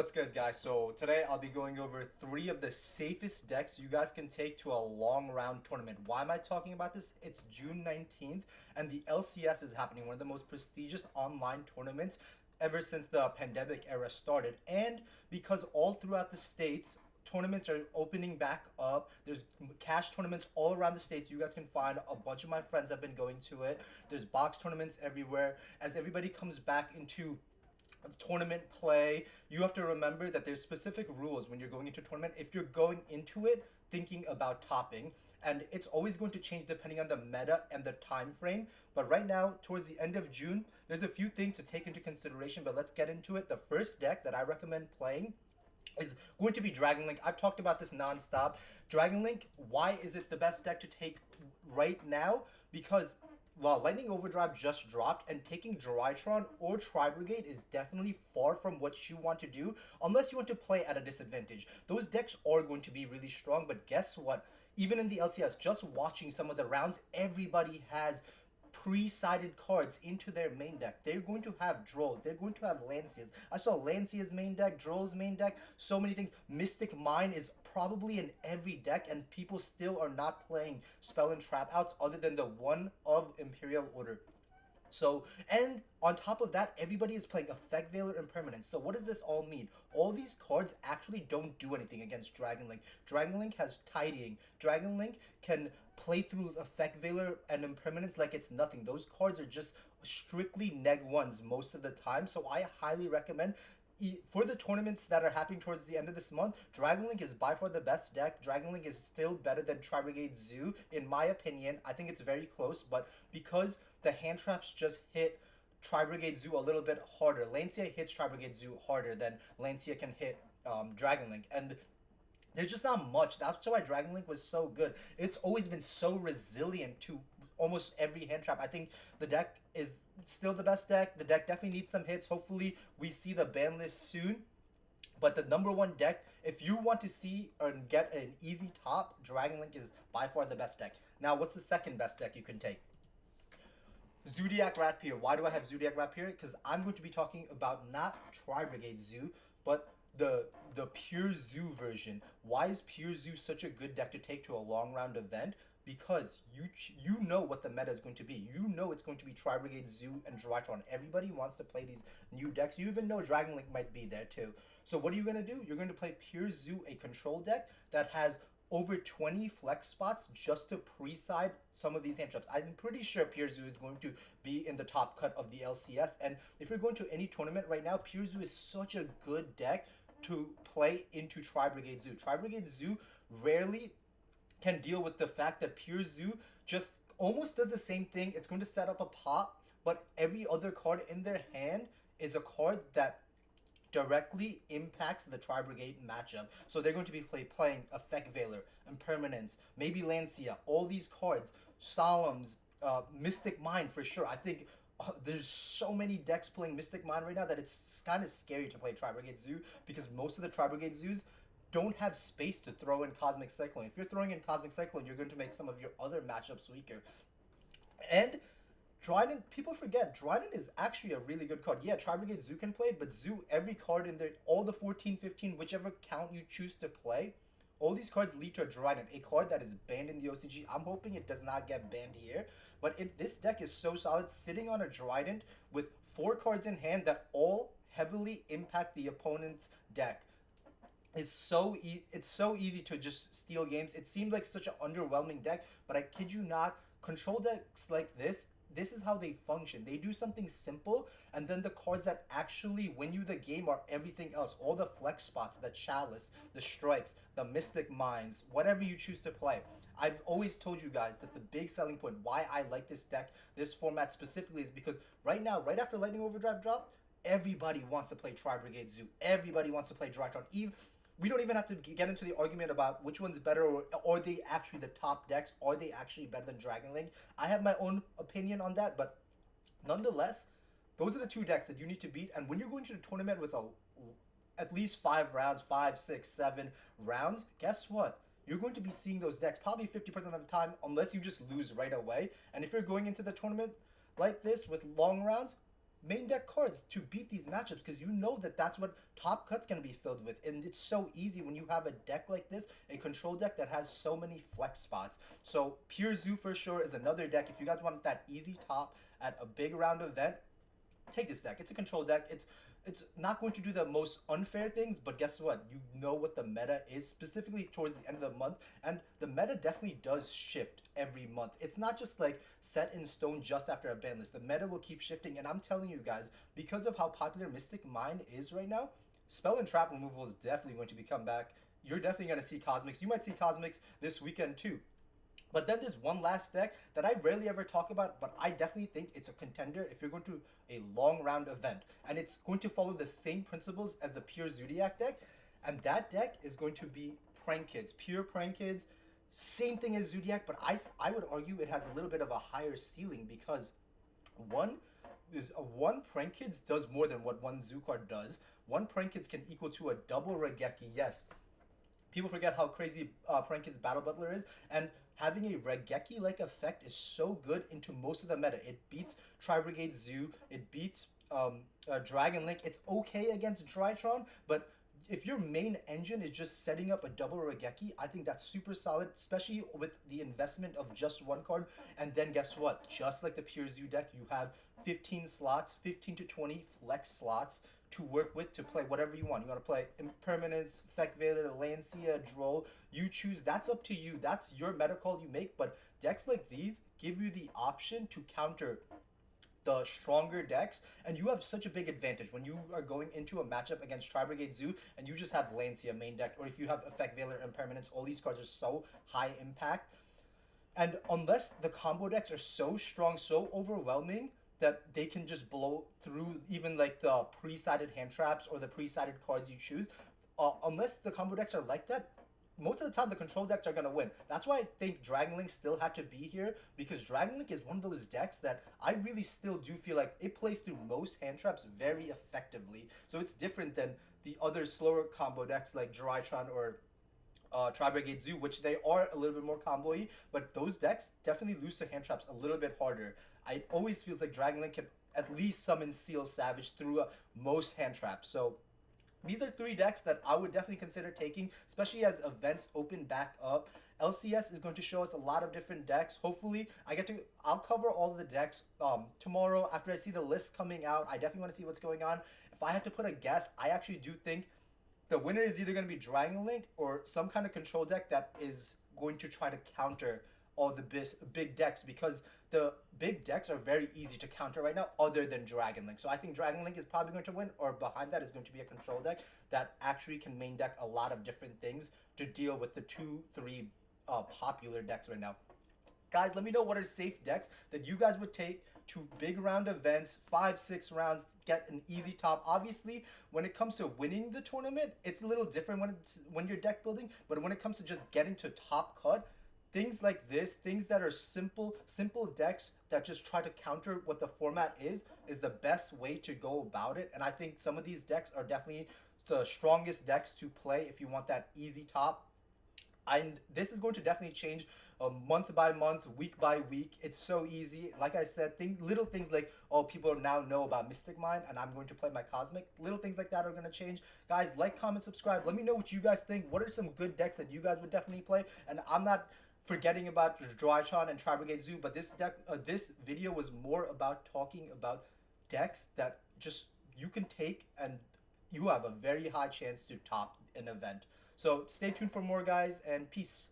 What's good, guys? So today I'll be going over three of the safest decks you guys can take to a long round tournament. Why am I talking about this? It's June 19th and the LCS is happening, one of the most prestigious online tournaments ever since the pandemic era started. And because all throughout the states, tournaments are opening back up. There's cash tournaments all around the states. You guys can find a bunch of my friends have been going to it. There's box tournaments everywhere. As everybody comes back into tournament play, you have to remember that there's specific rules when you're going into tournament. If you're going into it thinking about topping, and it's always going to change depending on the meta and the time frame. But right now, towards the end of June, there's a few things to take into consideration. But let's get into it. The first deck that I recommend playing is going to be Dragon Link. I've talked about this nonstop. Dragon Link, why is it the best deck to take right now? Because well, Lightning Overdrive just dropped, and taking Drytron or Tri-Brigade is definitely far from what you want to do, unless you want to play at a disadvantage. Those decks are going to be really strong, but guess what? Even in the LCS, just watching some of the rounds, everybody has pre-sided cards into their main deck. They're going to have Drolls. They're going to have Lancias. I saw Lancia's main deck, Droll's main deck, so many things. Mystic Mine is probably in every deck, and people still are not playing Spell and Trap outs other than the one of Imperial Order. So, and on top of that, everybody is playing Effect Veiler and Permanence. So what does this all mean? All these cards actually don't do anything against Dragon Link. Dragon Link has Tidying. Dragon Link can play through Effect Veiler and Impermanence like it's nothing. Those cards are just strictly neg ones most of the time. So I highly recommend for the tournaments that are happening towards the end of this month, Dragon Link is by far the best deck. Dragon Link is still better than Tri-Brigade Zoo, in my opinion. I think it's very close, but because the hand traps just hit Tri-Brigade Zoo a little bit harder, Lancia hits Tri-Brigade Zoo harder than Lancia can hit Dragon Link. And there's just not much. That's why Dragon Link was so good. It's always been so resilient to almost every hand trap. I think the deck is still the best deck. The deck definitely needs some hits. Hopefully, we see the ban list soon. But the number one deck, if you want to see and get an easy top, Dragon Link is by far the best deck. Now, what's the second best deck you can take? Zodiac Rapier. Why do I have Zodiac Rapier? Because I'm going to be talking about not Tri-Brigade Zoo, but the pure Zoo version. Why is pure Zoo such a good deck to take to a long round event? Because you know what the meta is going to be. You know it's going to be Tri-Brigade Zoo and Drytron. Everybody wants to play these new decks. You even know Dragon Link might be there too. So what are you going to do? You're going to play pure Zoo, a control deck that has over 20 flex spots just to pre-side some of these hand traps. I'm pretty sure Pure Zoo is going to be in the top cut of the LCS. And if you're going to any tournament right now, Pure Zoo is such a good deck to play into Tri-Brigade Zoo. Tri-Brigade Zoo rarely can deal with the fact that Pure Zoo just almost does the same thing. It's going to set up a pop, but every other card in their hand is a card that directly impacts the Tri-Brigade matchup. So they're going to be playing Effect Veiler, Impermanence, maybe Lancia, all these cards, Solemns, Mystic Mine for sure. I think there's so many decks playing Mystic Mine right now that it's kind of scary to play Tri-Brigade Zoo, because most of the Tri-Brigade Zoos don't have space to throw in Cosmic Cyclone. If you're throwing in Cosmic Cyclone, you're going to make some of your other matchups weaker. And Dryden, people forget, Dryden is actually a really good card. Yeah, Tri-Brigade Zoo can play it, but Zoo, every card in there, all the 14, 15, whichever count you choose to play, all these cards lead to a Dryden, a card that is banned in the OCG. I'm hoping it does not get banned here, but this deck is so solid, sitting on a Dryden with 4 cards in hand that all heavily impact the opponent's deck. It's so easy to just steal games. It seemed like such an underwhelming deck, but I kid you not, control decks like this is how they function. They do something simple, and then the cards that actually win you the game are everything else. All the flex spots, the Chalice, the Strikes, the Mystic Mines, whatever you choose to play. I've always told you guys that the big selling point, why I like this deck, this format specifically, is because right now, right after Lightning Overdrive drop, everybody wants to play Tri-Brigade Zoo. Everybody wants to play Drytron. We don't even have to get into the argument about which one's better, or are they actually the top decks? Are they actually better than Dragon Link? I have my own opinion on that, but nonetheless, those are the two decks that you need to beat. And when you're going to the tournament with at least 5 rounds, 5, 6, 7 rounds, guess what? You're going to be seeing those decks probably 50% of the time, unless you just lose right away. And if you're going into the tournament like this with long rounds, main deck cards to beat these matchups because you know that that's what top cut's going to be filled with. And it's so easy when you have a deck like this, a control deck that has so many flex spots. So Pure Zoo for sure is another deck. If you guys want that easy top at a big round event, take this deck. It's a control deck. It's not going to do the most unfair things, but guess what? You know what the meta is, specifically towards the end of the month, and the meta definitely does shift every month. It's not just like set in stone just after a ban list. The meta will keep shifting, and I'm telling you guys, because of how popular Mystic Mine is right now, spell and trap removal is definitely going to be come back. You're definitely going to see Cosmics. You might see Cosmics this weekend too. But then there's one last deck that I rarely ever talk about, but I definitely think it's a contender if you're going to a long round event. And it's going to follow the same principles as the Pure Zodiac deck. And that deck is going to be Prank Kids. Pure Prank Kids, same thing as Zodiac, but I would argue it has a little bit of a higher ceiling because one one Prank Kids does more than what one Zoo card does. One Prank Kids can equal to a double Regeki, yes. People forget how crazy Prank Kids Battle Butler is, and having a Regeki-like effect is so good into most of the meta. It beats Tri-Brigade Zoo, it beats Dragon Link. It's okay against Drytron, but if your main engine is just setting up a double Regeki, I think that's super solid, especially with the investment of just one card. And then guess what? Just like the Pure Zoo deck, you have 15 slots, 15 to 20 flex slots to work with to play whatever you want. You want to play Impermanence, Effect Veiler, Lancia, Droll. You choose. That's up to you. That's your meta call you make. But decks like these give you the option to counter the stronger decks, and you have such a big advantage when you are going into a matchup against Tri-Brigade Zoo and you just have Lancia main deck, or if you have Effect Veiler, Impermanence. All these cards are so high impact, and unless the combo decks are so strong, so overwhelming that they can just blow through even like the pre-sided hand traps or the pre-sided cards you choose, unless the combo decks are like that, most of the time the control decks are going to win. That's why I think Dragon Link still had to be here, because Dragon Link is one of those decks that I really still do feel like it plays through most hand traps very effectively. So it's different than the other slower combo decks like Drytron or Tri-Brigade Zoo, which they are a little bit more combo-y, but those decks definitely lose to hand traps a little bit harder. It always feels like Dragon Link can at least summon Seal Savage through most hand traps. So these are three decks that I would definitely consider taking, especially as events open back up. LCS is going to show us a lot of different decks. Hopefully, I'll cover all of the decks tomorrow after I see the list coming out. I definitely want to see what's going on. If I had to put a guess, I actually do think the winner is either going to be Dragon Link or some kind of control deck that is going to try to counter all the big decks, because the big decks are very easy to counter right now other than Dragon Link. So I think Dragon Link is probably going to win, or behind that is going to be a control deck that actually can main deck a lot of different things to deal with the 2-3 popular decks right now. Guys, let me know what are safe decks that you guys would take to big round events, 5-6 rounds, get an easy top. Obviously, when it comes to winning the tournament, it's a little different when you're deck building, but when it comes to just getting to top cut, things like this, things that are simple decks that just try to counter what the format is the best way to go about it. And I think some of these decks are definitely the strongest decks to play if you want that easy top. And this is going to definitely change month by month, week by week. It's so easy. Like I said, little things like, oh, people now know about Mystic Mine and I'm going to play my Cosmic. Little things like that are going to change. Guys, like, comment, subscribe. Let me know what you guys think. What are some good decks that you guys would definitely play? And I'm not forgetting about Drytron and Tri-Brigade Zoo, but this video was more about talking about decks that just you can take and you have a very high chance to top an event. So stay tuned for more, guys, and peace.